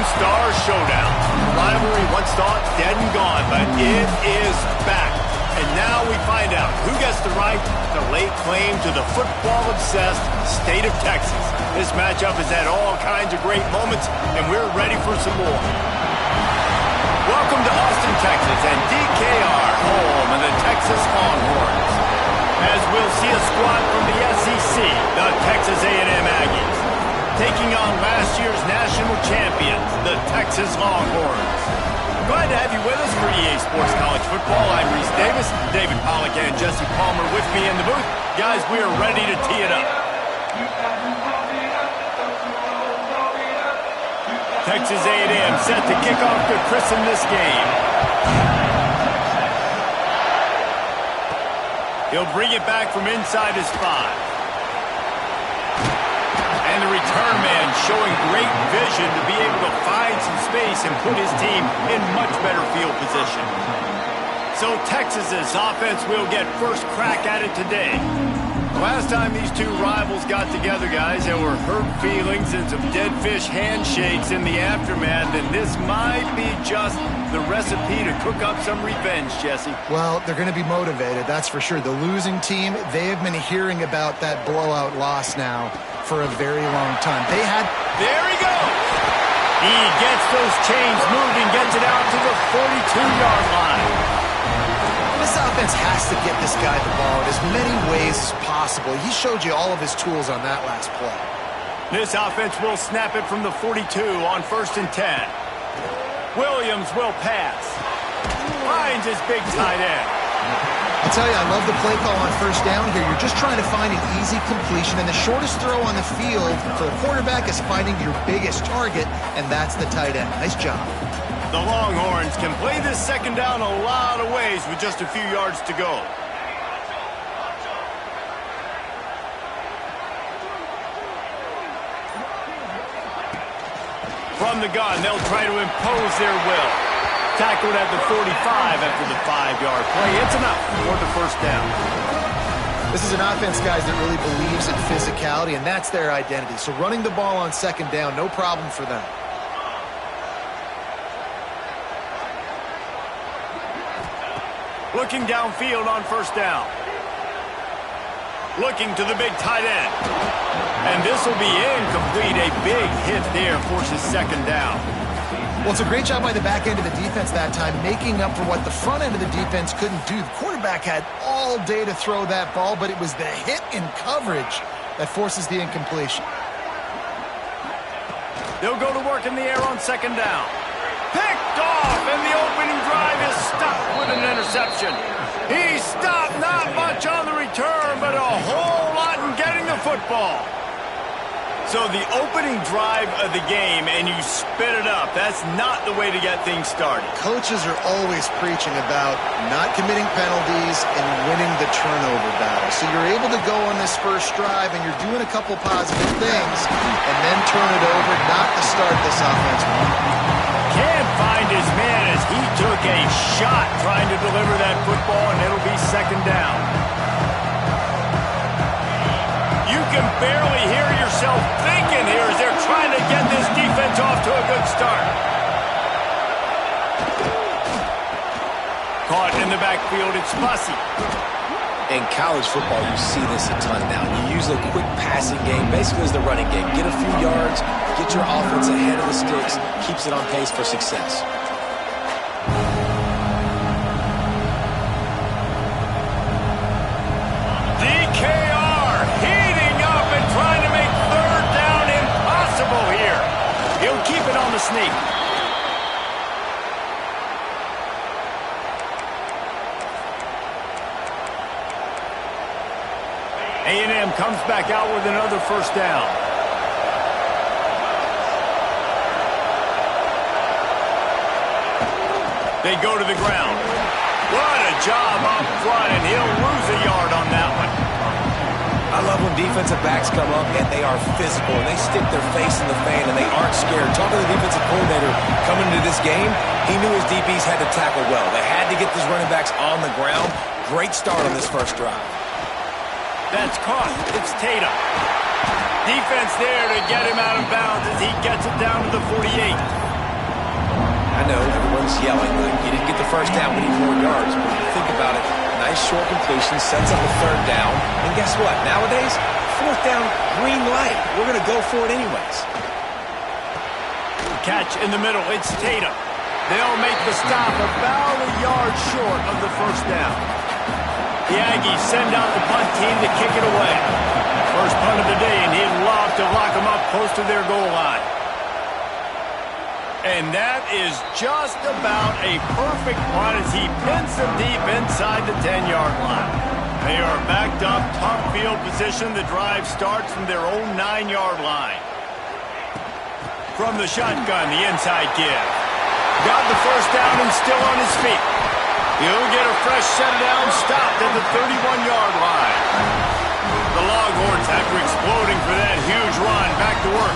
Two-star showdown. The rivalry once thought dead and gone, but it is back. And now we find out who gets the right to lay claim to the football-obsessed state of Texas. This matchup has had all kinds of great moments, and we're ready for some more. Welcome to Austin, Texas, and DKR, home of the Texas Longhorns. As we'll see a squad from the SEC, the Texas A&M Aggies, taking on last year's national champions, the Texas Longhorns. Glad to have you with us for EA Sports College Football. I'm Reese Davis, David Pollack and Jesse Palmer with me in the booth. Guys, we are ready to tee it up. Texas A&M set to kick off to christen this game. He'll bring it back from inside his 5. And the return man showing great vision to be able to find some space and put his team in much better field position. So Texas's offense will get first crack at it today. Last time these two rivals got together, guys, there were hurt feelings and some dead fish handshakes in the aftermath, and this might be just the recipe to cook up some revenge, Jesse. Well, they're going to be motivated, that's for sure. The losing team, they have been hearing about that blowout loss now for a very long time. There he goes! He gets those chains moving, gets it out to the 42-yard line. This offense has to get this guy the ball in as many ways as possible. He showed you all of his tools on that last play. This offense will snap it from the 42 on 1st and 10. Williams will pass. Finds his big tight end. I tell you, I love the play call on 1st down here. You're just trying to find an easy completion, and the shortest throw on the field for a quarterback is finding your biggest target, and that's the tight end. Nice job. The Longhorns can play this 2nd down a lot of ways with just a few yards to go. From the gun, they'll try to impose their will. Tackled at the 45 after the 5-yard play. It's enough for the 1st down. This is an offense, guys, that really believes in physicality, and that's their identity. So running the ball on 2nd down, no problem for them. Looking downfield on 1st down. Looking to the big tight end. And this will be incomplete. A big hit there forces 2nd down. Well, it's a great job by the back end of the defense that time, making up for what the front end of the defense couldn't do. The quarterback had all day to throw that ball, but it was the hit in coverage that forces the incompletion. They'll go to work in the air on 2nd down. Picked off, and the opening drive is stopped with an interception. He stopped not much on the return, but a whole lot in getting the football. So the opening drive of the game, and you spit it up. That's not the way to get things started. Coaches are always preaching about not committing penalties and winning the turnover battle. So you're able to go on this first drive, and you're doing a couple positive things, and then turn it over, not to start this offense. Can't find his man as he took a shot trying to deliver that football, and it'll be 2nd down. You can barely hear yourself thinking here as they're trying to get this defense off to a good start. Caught in the backfield, it's Fussy. In college football, you see this a ton now. You use a quick passing game, basically as the running game. Get a few yards, get your offense ahead of the sticks, keeps it on pace for success. DKR heating up and trying to make 3rd down impossible here. He'll keep it on the sneak. A&M comes back out with another 1st down. They go to the ground. What a job up front, and he'll lose a yard on that one. I love when defensive backs come up and they are physical and they stick their face in the fan and they aren't scared. Talking to the defensive coordinator coming into this game, he knew his DBs had to tackle well. They had to get these running backs on the ground. Great start on this 1st drive. That's caught. It's Tatum. Defense there to get him out of bounds as he gets it down to the 48. I know everyone's yelling, like, you didn't get the first down, we need more yards. But if you think about it, nice short completion, sets up a third down. And guess what? Nowadays, fourth down, green light. We're going to go for it anyways. Catch in the middle. It's Tatum. They'll make the stop about a yard short of the first down. The Aggies send out the punt team to kick it away. First punt of the day, and he'd love to lock them up close to their goal line. And that is just about a perfect punt as he pins them deep inside the 10-yard line. They are backed up, top field position. The drive starts from their own 9-yard line. From the shotgun, the inside give. Got the first down and still on his feet. He'll get a fresh set down, stopped at the 31-yard line. The Longhorns, after exploding for that huge run, back to work.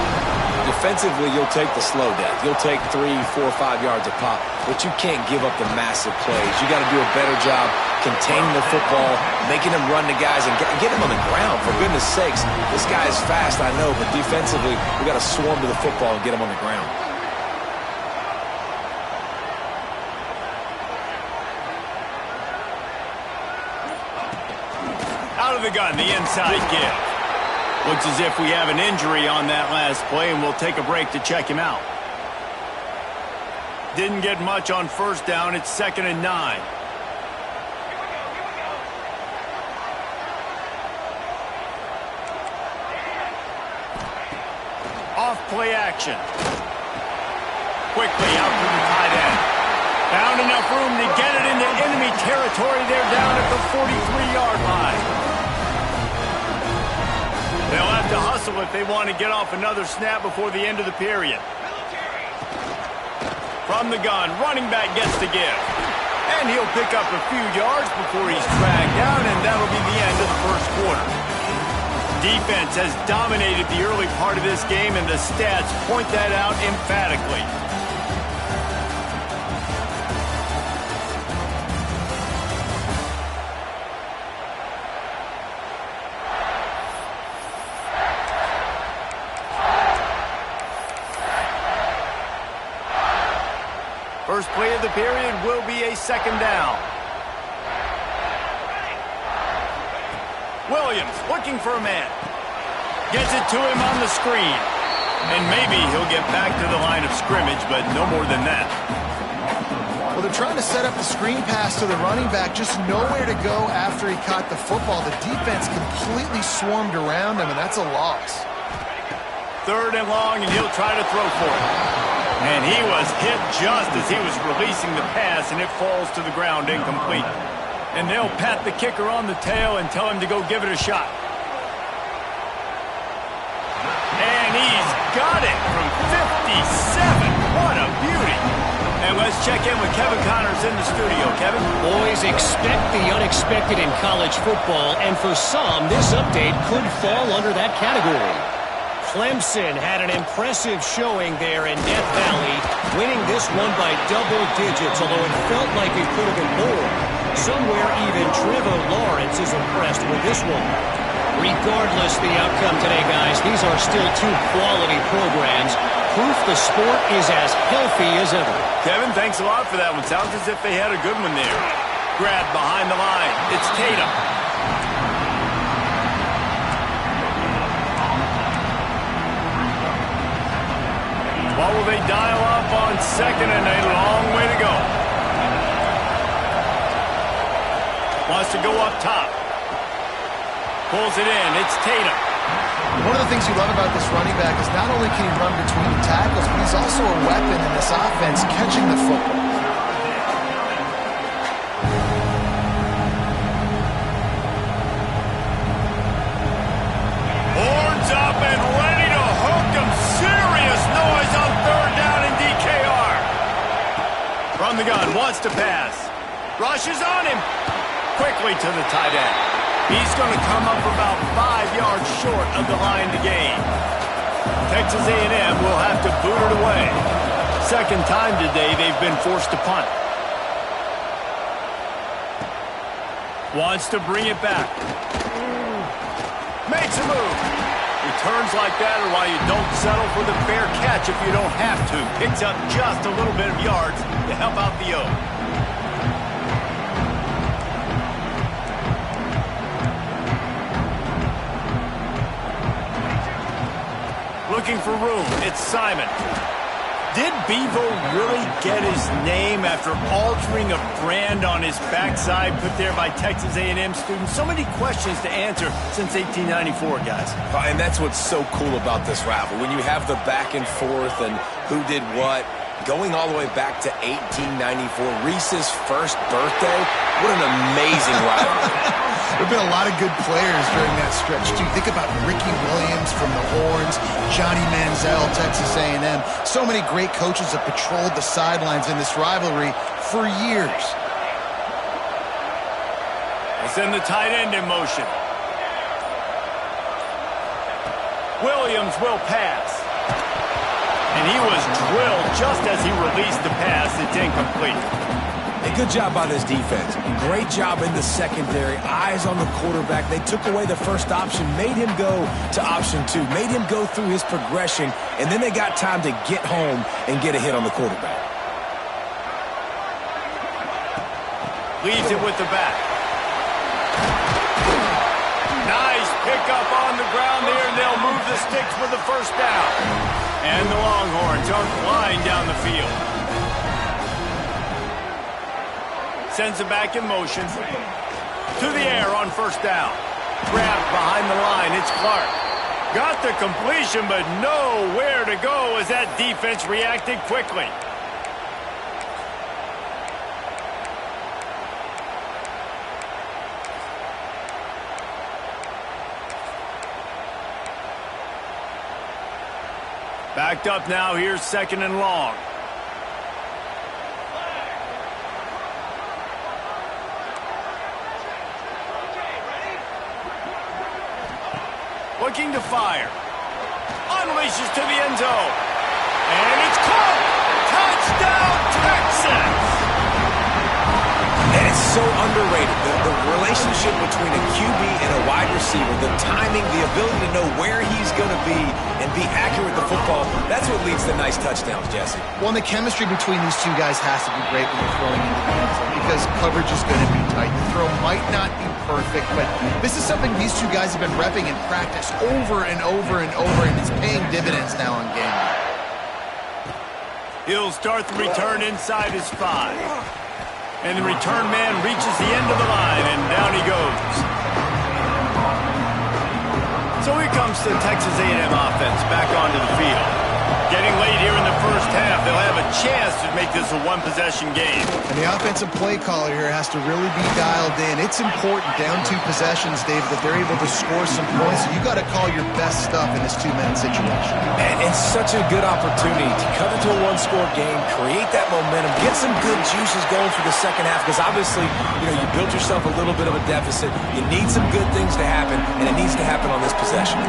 Defensively, you'll take the slow death. You'll take 3, 4, 5 yards a pop, but you can't give up the massive plays. You got to do a better job containing the football, making them run the guys, and get them on the ground. For goodness sakes, this guy is fast, I know, but defensively, we got to swarm to the football and get him on the ground. Out of the gun, the inside give. Looks as if we have an injury on that last play, and we'll take a break to check him out. Didn't get much on first down. It's 2nd and 9. Off play action. Quickly out to the tight end. Found enough room to get it into enemy territory. They're down at the 43-yard line. They'll have to hustle if they want to get off another snap before the end of the period. From the gun, running back gets the give. And he'll pick up a few yards before he's dragged down, and that'll be the end of the first quarter. Defense has dominated the early part of this game, and the stats point that out emphatically. First play of the period will be a 2nd down. Williams looking for a man. Gets it to him on the screen. And maybe he'll get back to the line of scrimmage, but no more than that. Well, they're trying to set up the screen pass to the running back, just nowhere to go after he caught the football. The defense completely swarmed around him, and that's a loss. 3rd and long, and he'll try to throw for it. And he was hit just as he was releasing the pass, and it falls to the ground incomplete. And they'll pat the kicker on the tail and tell him to go give it a shot. And he's got it from 57. What a beauty. And let's check in with Kevin Connors in the studio. Kevin? Boys, expect the unexpected in college football, and for some, this update could fall under that category. Clemson had an impressive showing there in Death Valley, winning this one by double digits, although it felt like it could have been more. Somewhere even Trevor Lawrence is impressed with this one. Regardless the outcome today, guys, these are still two quality programs. Proof the sport is as healthy as ever. Kevin, thanks a lot for that one. Sounds as if they had a good one there. Grab behind the line. It's Tatum. What will they dial up on 2nd and a long way to go? Wants to go up top. Pulls it in. It's Tatum. One of the things you love about this running back is not only can he run between tackles, but he's also a weapon in this offense catching the football. Horns up and ready to hook him. Serious noise on 3rd down in DKR. From the gun, wants to pass. Rushes on him. Quickly to the tight end. He's going to come up about 5 yards short of the line to gain. Texas A&M will have to boot it away. 2nd time today they've been forced to punt. Wants to bring it back. Makes a move. Returns like that are why you don't settle for the fair catch if you don't have to. Picks up just a little bit of yards to help out the O. Looking for room. It's Simon. Did Bevo really get his name after altering a brand on his backside put there by Texas A&M students? So many questions to answer since 1894, guys. And that's what's so cool about this rivalry. When you have the back and forth and who did what, going all the way back to 1894, Reese's first birthday, what an amazing rivalry. There have been a lot of good players during that stretch, too. Think about Ricky Williams from the Horns, Johnny Manziel, Texas A&M. So many great coaches have patrolled the sidelines in this rivalry for years. They send the tight end in motion. Williams will pass. And he was drilled just as he released the pass. It's incomplete. A good job by this defense. Great job in the secondary. Eyes on the quarterback. They took away the first option, made him go to option 2, made him go through his progression, and then they got time to get home and get a hit on the quarterback. Leaves it with the back. Nice pickup on the ground there, and they'll move the sticks for the first down. And the Longhorns are flying down the field. Sends it back in motion. To the air on first down. Grabbed behind the line. It's Clark. Got the completion, but nowhere to go as that defense reacted quickly. Backed up now. Here's second and long. Looking to fire. Unleashes to the end zone. And it's caught. Touchdown, Texas! And it's so underrated. The relationship between a QB and a wide receiver, the timing, the ability to know where he's going to be and be accurate with the football, that's what leads to nice touchdowns, Jesse. Well, and the chemistry between these two guys has to be great when you're throwing into the end zone because coverage is going to be tight. The throw might not be perfect, but this is something these two guys have been repping in practice over and over and over, and it's paying dividends now on game day. He'll start the return inside his 5. And the return man reaches the end of the line, and down he goes. So here comes the Texas A&M offense back onto the field. Getting late here in the first half, they'll have a chance to make this a one-possession game. And the offensive play caller here has to really be dialed in. It's important down 2 possessions, David, that they're able to score some points. So you got to call your best stuff in this 2-minute situation. And it's such a good opportunity to cut into a one-score game, create that momentum, get some good juices going for the second half, because obviously, you built yourself a little bit of a deficit. You need some good things to happen, and it needs to happen on this possession.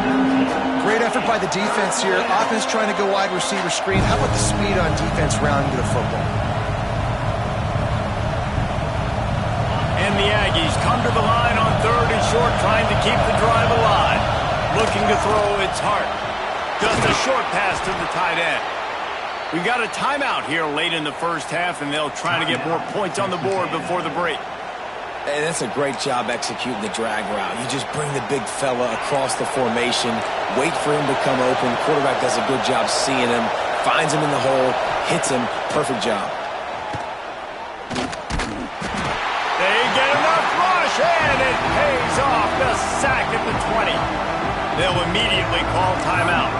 Great effort by the defense here. Offense trying to go wide receiver screen. How about the speed on defense rounding to the football? And the Aggies come to the line on 3rd and short, trying to keep the drive alive. Looking to throw, it's Hart. Just a short pass to the tight end. We've got a timeout here late in the first half, and they'll try to get more points on the board before the break. And that's a great job executing the drag route. You just bring the big fella across the formation, wait for him to come open. Quarterback does a good job seeing him, finds him in the hole, hits him. Perfect job. They get enough rush, and it pays off. The sack at the 20. They'll immediately call timeout.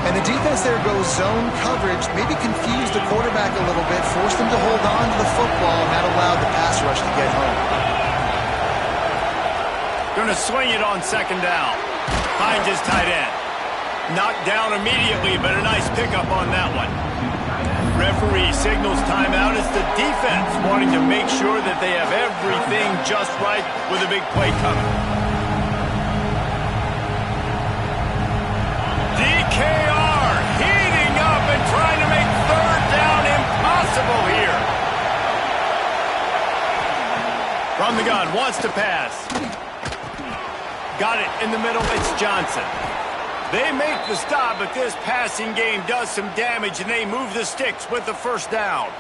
And the defense there goes zone coverage, maybe confused the quarterback a little bit, forced him to hold on to the football, and that allowed the pass rush to get home. Going to swing it on second down. Finds his tight end. Knocked down immediately, but a nice pickup on that one. Referee signals timeout. It's the defense wanting to make sure that they have everything just right with a big play coming. DKR heating up and trying to make third down impossible here. From the gun, wants to pass. Got it in the middle, it's Johnson. They make the stop, but this passing game does some damage, and they move the sticks with the first down.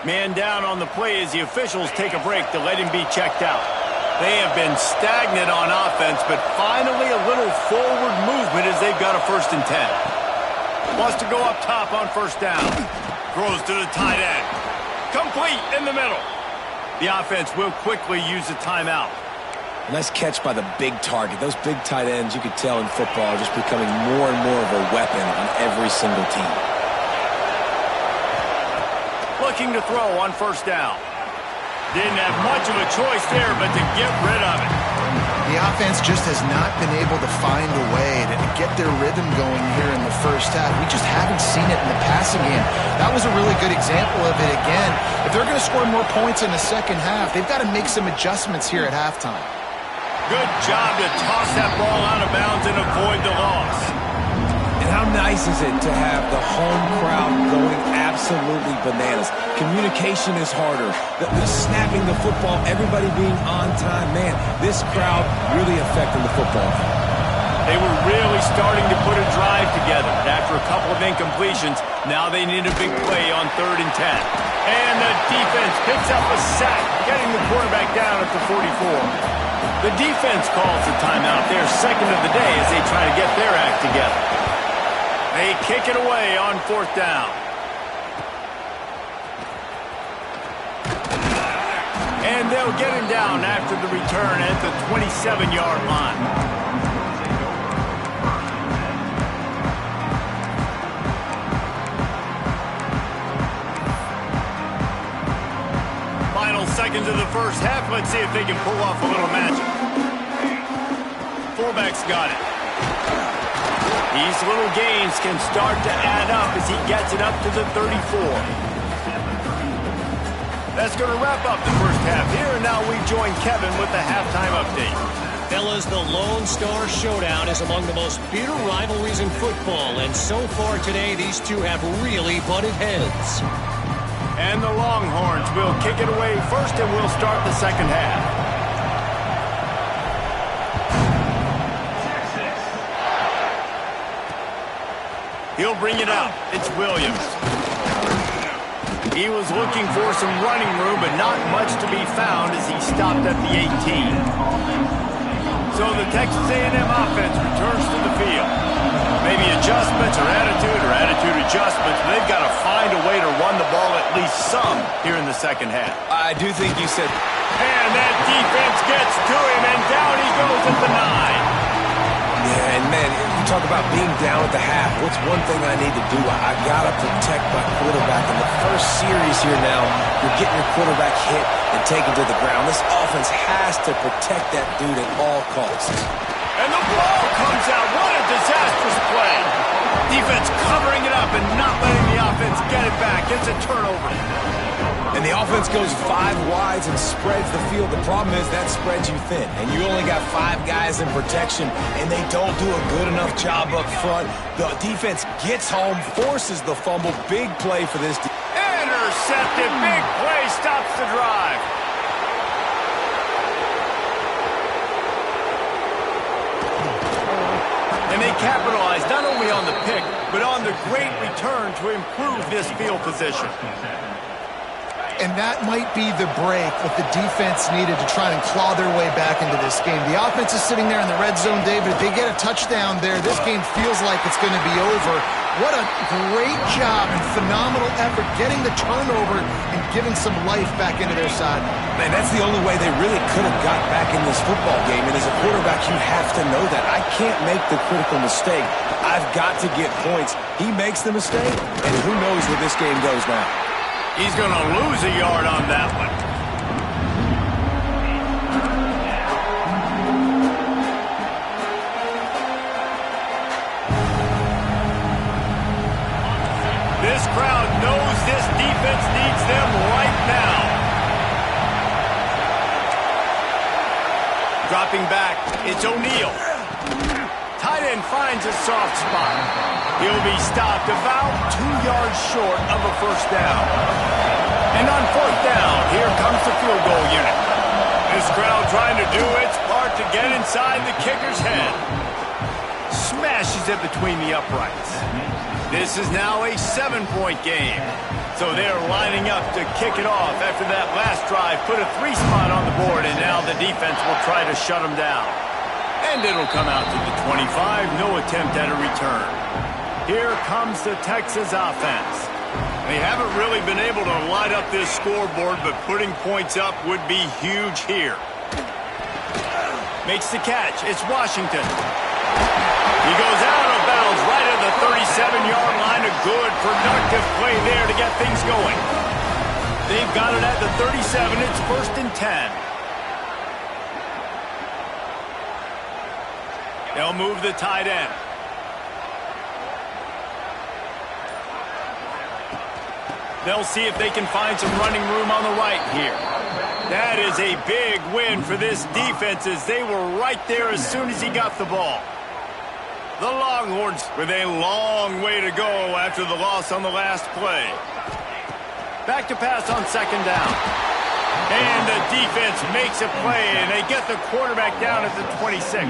Man down on the play as the officials take a break to let him be checked out. They have been stagnant on offense, but finally a little forward movement as they've got a 1st and 10. Wants to go up top on 1st down. Throws to the tight end. Complete in the middle. The offense will quickly use a timeout. Nice catch by the big target. Those big tight ends, you could tell in football, are just becoming more and more of a weapon on every single team. Looking to throw on 1st down. Didn't have much of a choice there, but to get rid of it. The offense just has not been able to find a way to get their rhythm going here in the first half. We just haven't seen it in the passing game. That was a really good example of it again. If they're going to score more points in the second half, they've got to make some adjustments here at halftime. Good job to toss that ball out of bounds and avoid the loss. And how nice is it to have the home crowd going absolutely bananas. Communication is harder. The snapping the football, everybody being on time. Man, this crowd really affecting the football. They were really starting to put a drive together. After a couple of incompletions, now they need a big play on 3rd and 10. And the defense picks up a sack, getting the quarterback down at the 44. The defense calls the timeout, their 2nd of the day, as they try to get their act together. They kick it away on 4th down. And they'll get him down after the return at the 27-yard line. Final seconds of the first half. Let's see if they can pull off a little magic. Fullback's got it. These little gains can start to add up as he gets it up to the 34. That's going to wrap up the first half here, and now we join Kevin with the halftime update. Fellas, the Lone Star Showdown is among the most bitter rivalries in football, and so far today, these two have really butted heads. And the Longhorns will kick it away first, and we'll start the second half. He'll bring it out. It's Williams. He was looking for some running room, but not much to be found as he stopped at the 18. So the Texas A&M offense returns to the field. Maybe adjustments or attitude adjustments, but they've got to find a way to run the ball at least some here in the second half. I do think you said... And that defense gets to him, and down he goes at the 9. Yeah, and man, you talk about being down at the half. What's one thing I need to do? I got to protect my quarterback. In the first series here now, you're getting your quarterback hit and taken to the ground. This offense has to protect that dude at all costs. And the ball comes out. What a disastrous play. Defense covering it up and not letting the offense get it back. It's a turnover. And the offense goes 5 wides and spreads the field. The problem is that spreads you thin. And you only got 5 guys in protection, and they don't do a good enough job up front. The defense gets home, forces the fumble. Big play for this. Intercepted. Big play stops the drive. And they capitalize not only on the pick, but on the great return to improve this field position. And that might be the break that the defense needed to try and claw their way back into this game. The offense is sitting there in the red zone, David. If they get a touchdown there, this game feels like it's going to be over. What a great job and phenomenal effort getting the turnover and giving some life back into their side. Man, that's the only way they really could have got back in this football game. And as a quarterback, you have to know that. I can't make the critical mistake. I've got to get points. He makes the mistake, and who knows where this game goes now. He's going to lose a yard on that one. This crowd knows this defense needs them right now. Dropping back, it's O'Neal. Tight end finds a soft spot. He'll be stopped about 2 yards short of a first down. And on 4th down, here comes the field goal unit. This crowd trying to do its part to get inside the kicker's head. smashes it between the uprights. This is now a 7-point game. So they're lining up to kick it off after that last drive. Put a 3-spot on the board, and now the defense will try to shut them down. And it'll come out to the 25. No attempt at a return. Here comes the Texas offense. They haven't really been able to light up this scoreboard, but putting points up would be huge here. Makes the catch. It's Washington. He goes out of bounds right at the 37-yard line. A good, productive play there to get things going. They've got it at the 37. It's 1st and 10. They'll move the tight end. They'll see if they can find some running room on the right here. That is a big win for this defense as they were right there as soon as he got the ball. The Longhorns with a long way to go after the loss on the last play. Back to pass on 2nd down. And the defense makes a play, and they get the quarterback down at the 26.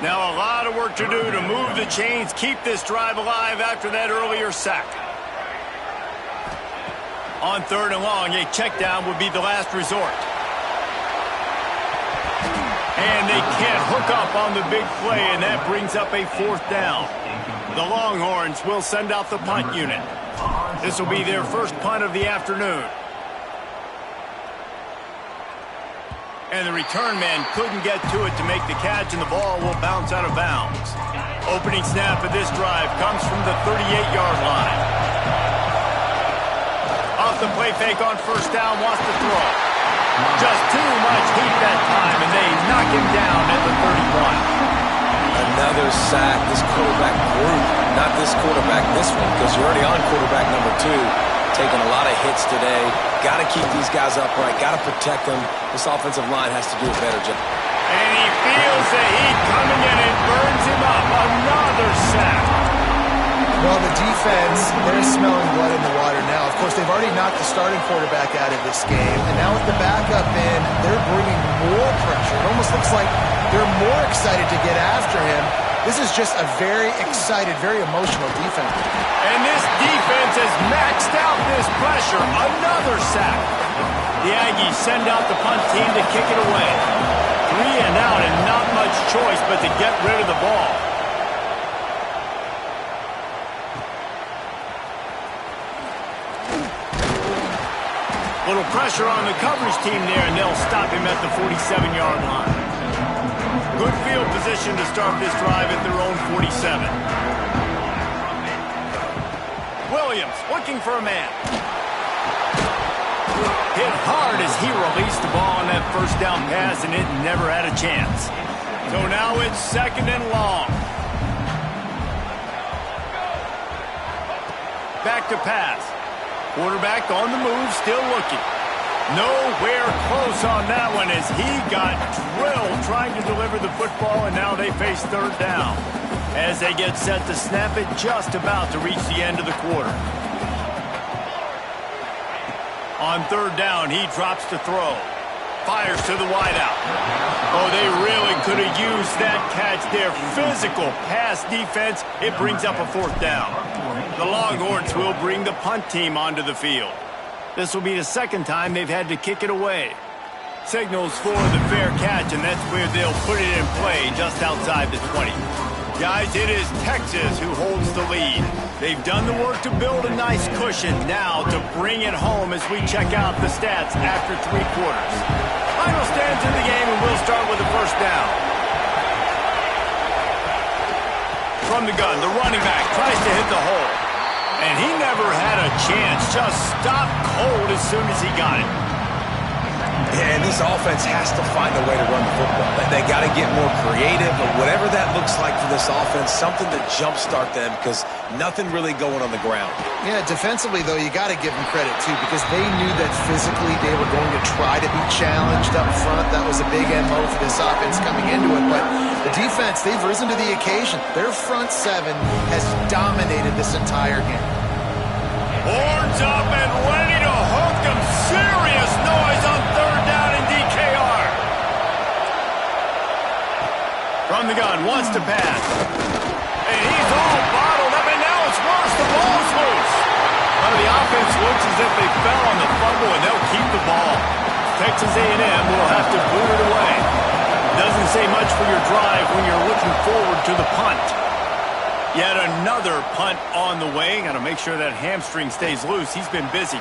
Now a lot of work to do to move the chains, keep this drive alive after that earlier sack. On 3rd and long, a check down would be the last resort. And they can't hook up on the big play, and that brings up a 4th down. The Longhorns will send out the punt unit. This will be their first punt of the afternoon. And the return man couldn't get to it to make the catch, and the ball will bounce out of bounds. Opening snap of this drive comes from the 38-yard line. Off the play fake on 1st down, wants to throw. Just too much heat that time, and they knock him down at the 31. Another sack. This quarterback group, not this quarterback, this one, because you're already on quarterback number 2. Taking a lot of hits today. Got to keep these guys upright. Got to protect them. This offensive line has to do a better job. And he feels the heat coming in and burns him up. Another sack. Well, the defense, they're smelling blood in the water now. Of course, they've already knocked the starting quarterback out of this game. And now with the backup in, they're bringing more pressure. It almost looks like they're more excited to get after him. This is just a very excited, very emotional defense. And this defense has maxed out this pressure. Another sack. The Aggies send out the punt team to kick it away. 3 and out and not much choice but to get rid of the ball. Little pressure on the coverage team there, and they'll stop him at the 47-yard line. Good field position to start this drive at their own 47. Williams looking for a man. Hit hard as he released the ball on that 1st down pass, and it never had a chance. So now it's 2nd and long. Back to pass. Quarterback on the move, still looking. Nowhere close on that one as he got drilled trying to deliver the football, and now they face 3rd down. As they get set to snap it, just about to reach the end of the quarter. On 3rd down, he drops to throw. Fires to the wideout. Oh, they really could have used that catch there. Physical pass defense. It brings up a 4th down. The Longhorns will bring the punt team onto the field. This will be the 2nd time they've had to kick it away. Signals for the fair catch, and that's where they'll put it in play just outside the 20. Guys, it is Texas who holds the lead. They've done the work to build a nice cushion. Now to bring it home as we check out the stats after 3 quarters. Final stands in the game, and we'll start with the 1st down. From the gun, the running back tries to hit the hole. And he never had a chance. Just stopped cold as soon as he got it. Yeah, and this offense has to find a way to run the football. They got to get more creative, or whatever that looks like for this offense, something to jumpstart them, because nothing really going on the ground. Yeah, defensively, though, you got to give them credit, too, because they knew that physically they were going to try to be challenged up front. That was a big MO for this offense coming into it. But the defense, they've risen to the occasion. Their front 7 has dominated this entire game. Horns up and ready to hook them. Serious noise on 3rd down in DKR. From the gun, wants to pass. the offense looks as if they fell on the fumble, and they'll keep the ball. Texas A&M will have to boot it away. Doesn't say much for your drive when you're looking forward to the punt. Yet another punt on the way. Got to make sure that hamstring stays loose. He's been busy.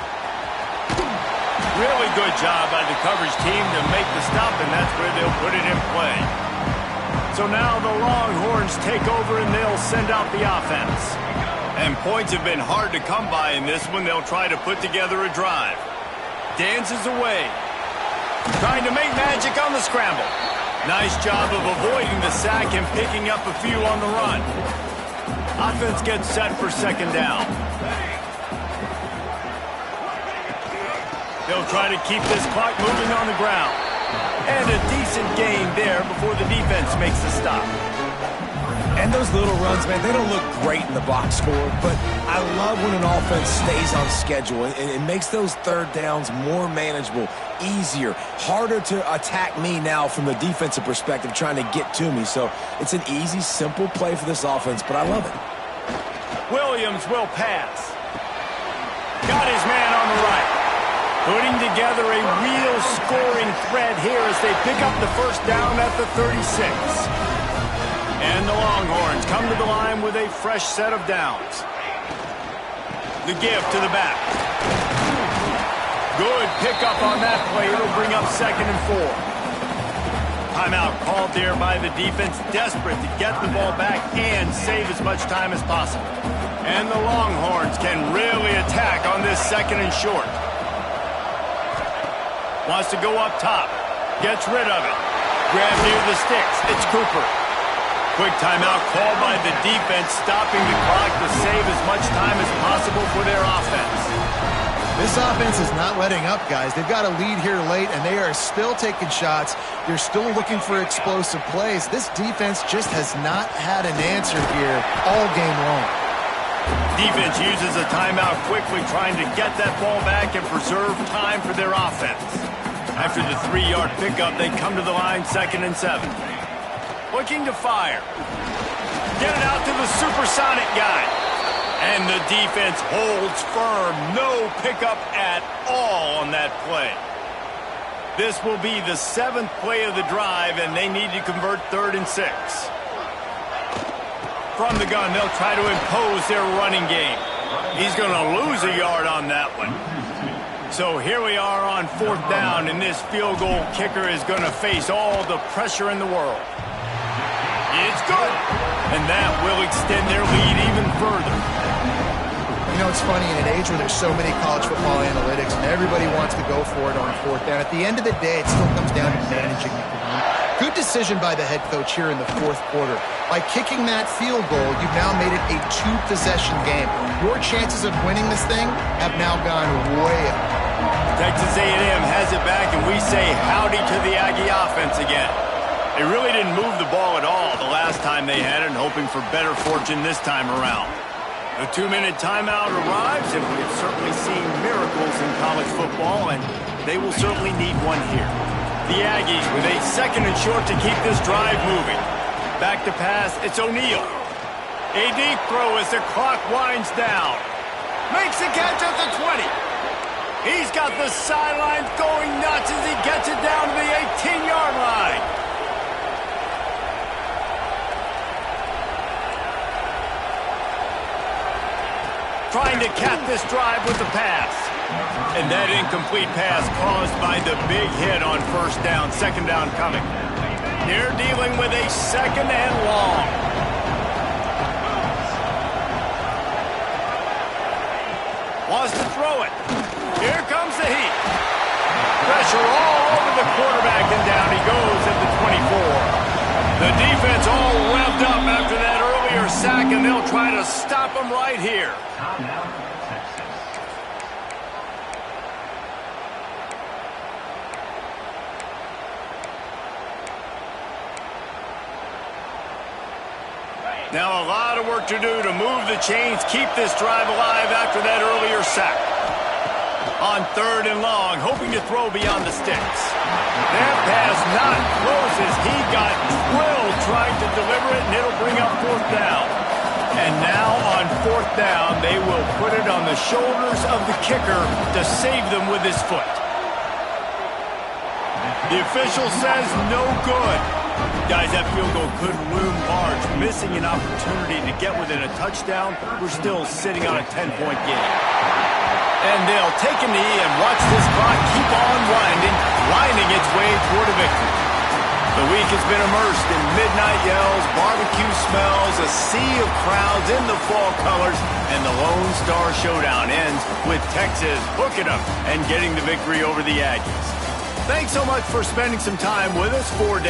Really good job by the coverage team to make the stop, and that's where they'll put it in play. So now the Longhorns take over, and they'll send out the offense. And points have been hard to come by in this one. They'll try to put together a drive. Dances away. Trying to make magic on the scramble. Nice job of avoiding the sack and picking up a few on the run. Offense gets set for second down. They'll try to keep this clock moving on the ground. And a decent gain there before the defense makes the stop. And those little runs, man, they don't look great in the box score, but I love when an offense stays on schedule and it makes those third downs more manageable, easier, harder to attack me now from the defensive perspective trying to get to me. So it's an easy, simple play for this offense, but I love it. Williams will pass. Got his man on the right. Putting together a real scoring threat here as they pick up the first down at the 36. And the Longhorns come to the line with a fresh set of downs. The give to the back. Good pickup on that play. It'll bring up 2nd and 4. Timeout called there by the defense, desperate to get the ball back and save as much time as possible. And the Longhorns can really attack on this 2nd and short. Wants to go up top. Gets rid of it. Grab near the sticks. It's Cooper. Quick timeout called by the defense, stopping the clock to save as much time as possible for their offense. This offense is not letting up, guys. They've got a lead here late, and they are still taking shots. They're still looking for explosive plays. This defense just has not had an answer here all game long. Defense uses a timeout quickly, trying to get that ball back and preserve time for their offense. After the 3-yard pickup, they come to the line 2nd and 7. Looking to fire. Get it out to the supersonic guy. And the defense holds firm. No pickup at all on that play. This will be the 7th play of the drive, and they need to convert 3rd and 6. From the gun, they'll try to impose their running game. He's going to lose a yard on that one. So here we are on 4th down, and this field goal kicker is going to face all the pressure in the world. It's good, and that will extend their lead even further. You know, it's funny, in an age where there's so many college football analytics and everybody wants to go for it on 4th down, at the end of the day, it still comes down to managing the game. Good decision by the head coach here in the 4th quarter. By kicking that field goal, you've now made it a 2-possession game. Your chances of winning this thing have now gone way up. Texas A&M has it back, and we say howdy to the Aggie offense again. They really didn't move the ball at all the last time they had it, and hoping for better fortune this time around. The 2-minute timeout arrives, and we have certainly seen miracles in college football, and they will certainly need one here. The Aggies with a 2nd and short to keep this drive moving. Back to pass, it's O'Neal. A deep throw as the clock winds down. Makes the catch at the 20. He's got the sidelines going nuts as he gets it down to the 18-yard line. Trying to cap this drive with the pass. And that incomplete pass caused by the big hit on 1st down, 2nd down coming. They're dealing with a 2nd and long. Wants to throw it. Here comes the heat. Pressure all over the quarterback, and down he goes at the 24. The defense all revved up after that earlier sack, and they'll try to stop him right here. Now a lot of work to do to move the chains, keep this drive alive after that earlier sack. On 3rd and long, hoping to throw beyond the sticks. That pass not close as he got drilled trying to deliver it, and it'll bring up 4th down. And now on 4th down, they will put it on the shoulders of the kicker to save them with his foot. The official says no good. Guys, that field goal could loom large. Missing an opportunity to get within a touchdown. We're still sitting on a 10-point game. And they'll take a knee and watch this clock keep on winding its way toward a victory. The week has been immersed in midnight yells, barbecue smells, a sea of crowds in the fall colors, and the Lone Star Showdown ends with Texas hooking up and getting the victory over the Aggies. Thanks so much for spending some time with us 4 days.